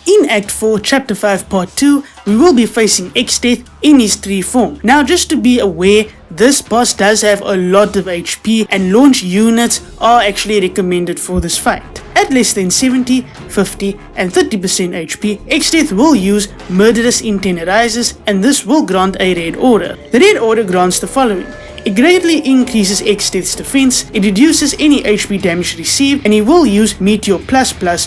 In Act 4, Chapter 5, Part 2, we will be facing Exdeath in his 3 form. Now just to be aware, this boss does have a lot of HP and launch units are actually recommended for this fight. At less than 70, 50 and 30% HP, Exdeath will use Murderous Intent Arises and this will grant a red order. The red order grants the following. It greatly increases Exdeath's defense, it reduces any HP damage received, and he will use Meteor++,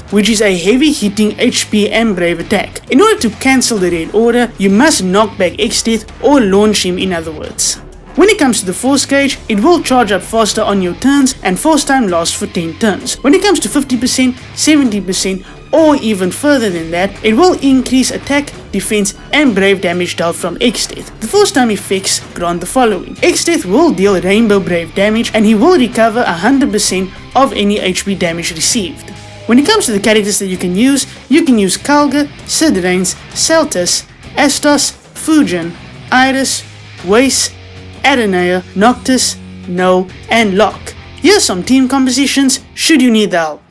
which is a heavy hitting HP and brave attack. In order to cancel the red order, you must knock back Exdeath or launch him in other words. When it comes to the force gauge, it will charge up faster on your turns and force time lasts for 10 turns. When it comes to 50%, 70% or even further than that, it will increase attack, defense and brave damage dealt from Exdeath. The force time effects grant the following. Exdeath will deal rainbow brave damage and he will recover 100% of any HP damage received. When it comes to the characters that you can use Kalga, Zidane, Celtus, Astos, Fujin, Iris, Weiss, Aranea, Noctis, Null, and Locke. Here's some team compositions should you need the help.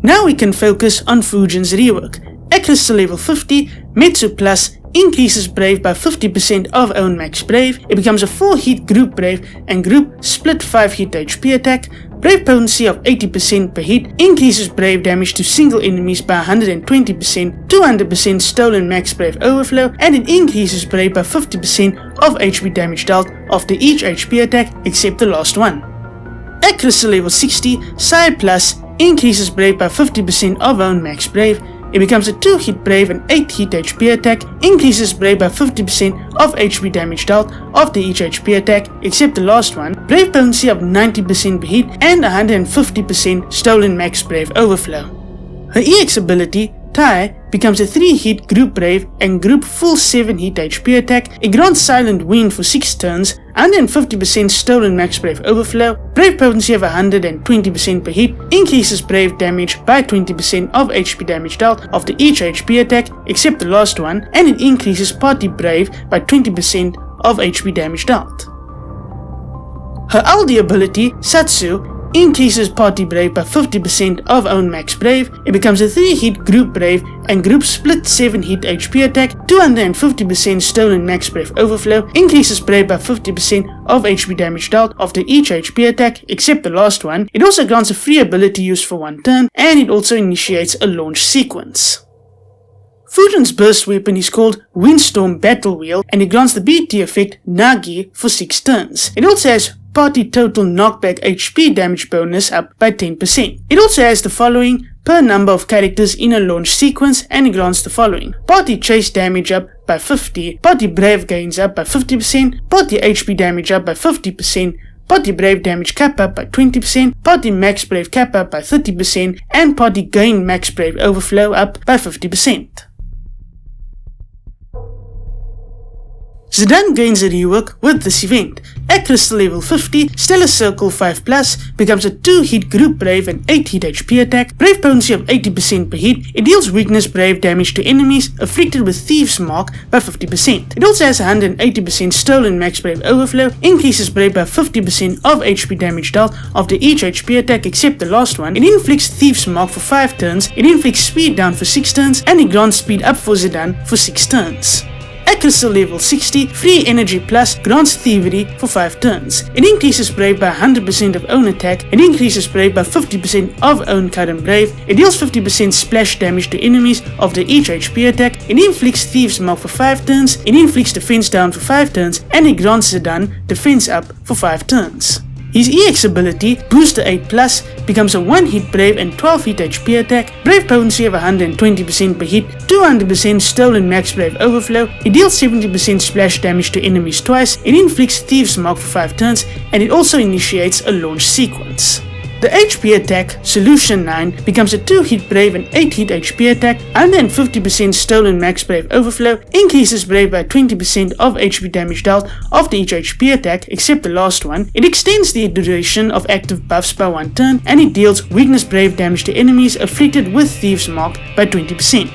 Now we can focus on Fujin's rework. At crystal level 50, Metsu Plus increases Brave by 50% of own max Brave. It becomes a 4-hit group Brave and group split 5-hit HP attack. Brave potency of 80% per hit increases Brave damage to single enemies by 120%, 200% stolen max Brave overflow, and it increases Brave by 50% of HP damage dealt after each HP attack except the last one. At crystal level 60, Psi Plus increases Brave by 50% of own max Brave. It becomes a 2-hit Brave and 8-hit HP attack, increases Brave by 50% of HP damage dealt after each HP attack except the last one, Brave potency of 90% per hit and 150% stolen max Brave overflow. Her EX ability, Tai, becomes a 3-hit group Brave and group full 7-hit HP attack. It grants Silent Wind for 6 turns, 150% stolen max Brave overflow, Brave potency of 120% per hit, increases Brave damage by 20% of HP damage dealt after each HP attack except the last one, and it increases Party Brave by 20% of HP damage dealt. Her LD ability, Satsu, increases Party Brave by 50% of own max Brave. It becomes a 3-hit group Brave and group split 7-hit HP attack, 250% stolen max Brave overflow, increases Brave by 50% of HP damage dealt after each HP attack except the last one. It also grants a free ability used for 1 turn and it also initiates a launch sequence. Fujin's burst weapon is called Windstorm Battle Wheel and it grants the BT effect Nagi for 6 turns. It also has Party total knockback HP damage bonus up by 10%. It also has the following per number of characters in a launch sequence and it grants the following. Party chase damage up by 50, Party brave gains up by 50%, Party HP damage up by 50%, Party brave damage cap up by 20%, Party max brave cap up by 30%, and Party gain max brave overflow up by 50%. Zidane gains a rework with this event. At crystal level 50, Stellar Circle 5 Plus becomes a 2-hit group Brave and 8-hit HP attack, Brave potency of 80% per hit. It deals weakness Brave damage to enemies afflicted with Thieves Mark by 50%. It also has 180% stolen max Brave overflow, increases Brave by 50% of HP damage dealt after each HP attack except the last one. It inflicts Thieves Mark for 5 turns, it inflicts speed down for 6 turns, and it grants speed up for Zidane for 6 turns. At crystal level 60, Free Energy Plus grants Thievery for 5 turns. It increases Brave by 100% of own attack, it increases Brave by 50% of own current Brave, it deals 50% splash damage to enemies after each HP attack, it inflicts Thieves Mark for 5 turns, it inflicts Defense down for 5 turns, and it grants Zidane Defense up for 5 turns. His EX ability, Booster 8 Plus, becomes a 1-hit Brave and 12-hit HP attack, Brave potency of 120% per hit, 200% stolen max Brave overflow, it deals 70% splash damage to enemies twice, it inflicts Thieves Mark for 5 turns, and it also initiates a launch sequence. The HP attack, Solution 9, becomes a 2-hit Brave and 8-hit HP attack, 150% stolen max Brave overflow, increases Brave by 20% of HP damage dealt after each HP attack except the last one, it extends the duration of active buffs by 1 turn, and it deals weakness Brave damage to enemies afflicted with Thieves Mark by 20%.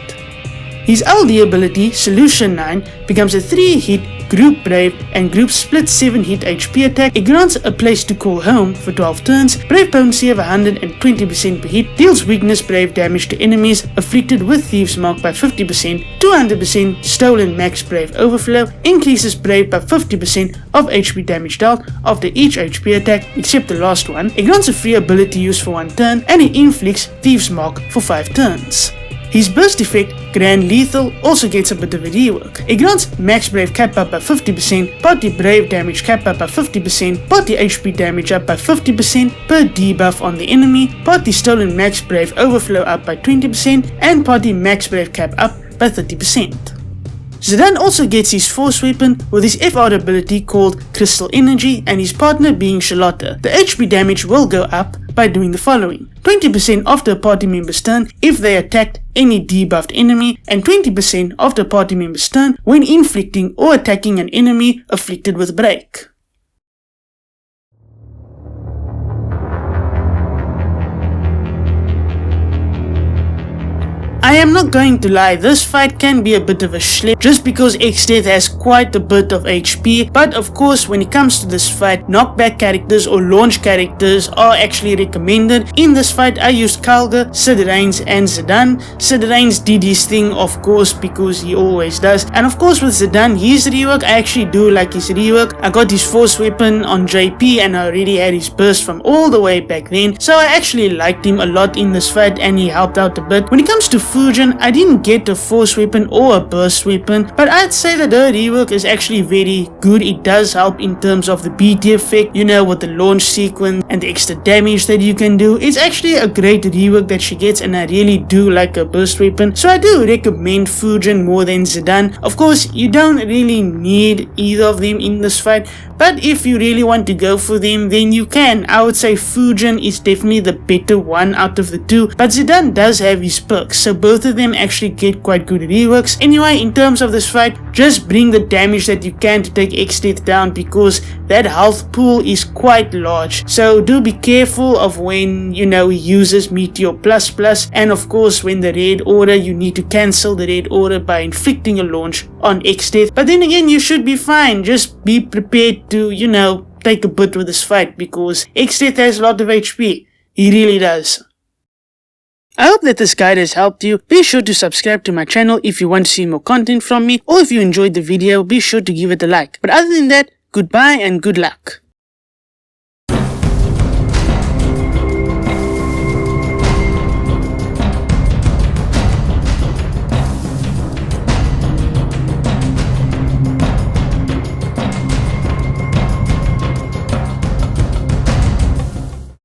His LD ability, Solution 9, becomes a 3-hit group brave and group split 7-hit HP attack. It grants a place to call home for 12 turns, brave potency of 120% per hit, deals weakness brave damage to enemies afflicted with Thieves Mark by 50%, 200% stolen max brave overflow, increases brave by 50% of HP damage dealt after each HP attack except the last one. It grants a free ability use for 1 turn, and it inflicts Thieves Mark for 5 turns. His burst effect, Grand Lethal, also gets a bit of a rework. It grants max brave cap up by 50%, party brave damage cap up by 50%, party HP damage up by 50% per debuff on the enemy, party stolen max brave overflow up by 20%, and party max brave cap up by 30%. Zidane also gets his force weapon with his FR ability called Crystal Energy, and his partner being Charlotte. The HP damage will go up by doing the following: 20% after a party member's turn if they attacked any debuffed enemy, and 20% after a party member's turn when inflicting or attacking an enemy afflicted with break. I am not going to lie, this fight can be a bit of a schlep just because Exdeath has quite a bit of HP, but of course when it comes to this fight, knockback characters or launch characters are actually recommended. In this fight I used Kalga, Zidane and Zidane. Zidane did his thing of course because he always does, and of course with Zidane, his rework, I actually do like his rework. I got his force weapon on JP and I already had his burst from all the way back then, so I actually liked him a lot in this fight and he helped out a bit. When it comes to Fujin, I didn't get a force weapon or a burst weapon, but I'd say that her rework is actually very good. It does help in terms of the BT effect, you know, with the launch sequence and the extra damage that you can do. It's actually a great rework that she gets, and I really do like her burst weapon, so I do recommend Fujin more than Zidane. Of course, you don't really need either of them in this fight, but if you really want to go for them, then you can. I would say Fujin is definitely the better one out of the two, but Zidane does have his perks, so both of them actually get quite good reworks. Anyway, in terms of this fight, just bring the damage that you can to take Exdeath down, because that health pool is quite large, so do be careful of when, you know, he uses Meteor plus, and of course when the red order, you need to cancel the red order by inflicting a launch on Exdeath. But then again, you should be fine. Just be prepared to, you know, take a bit with this fight, because Exdeath has a lot of HP. He really does. I hope that this guide has helped you. Be sure to subscribe to my channel if you want to see more content from me, or if you enjoyed the video, be sure to give it a like. But other than that, goodbye and good luck.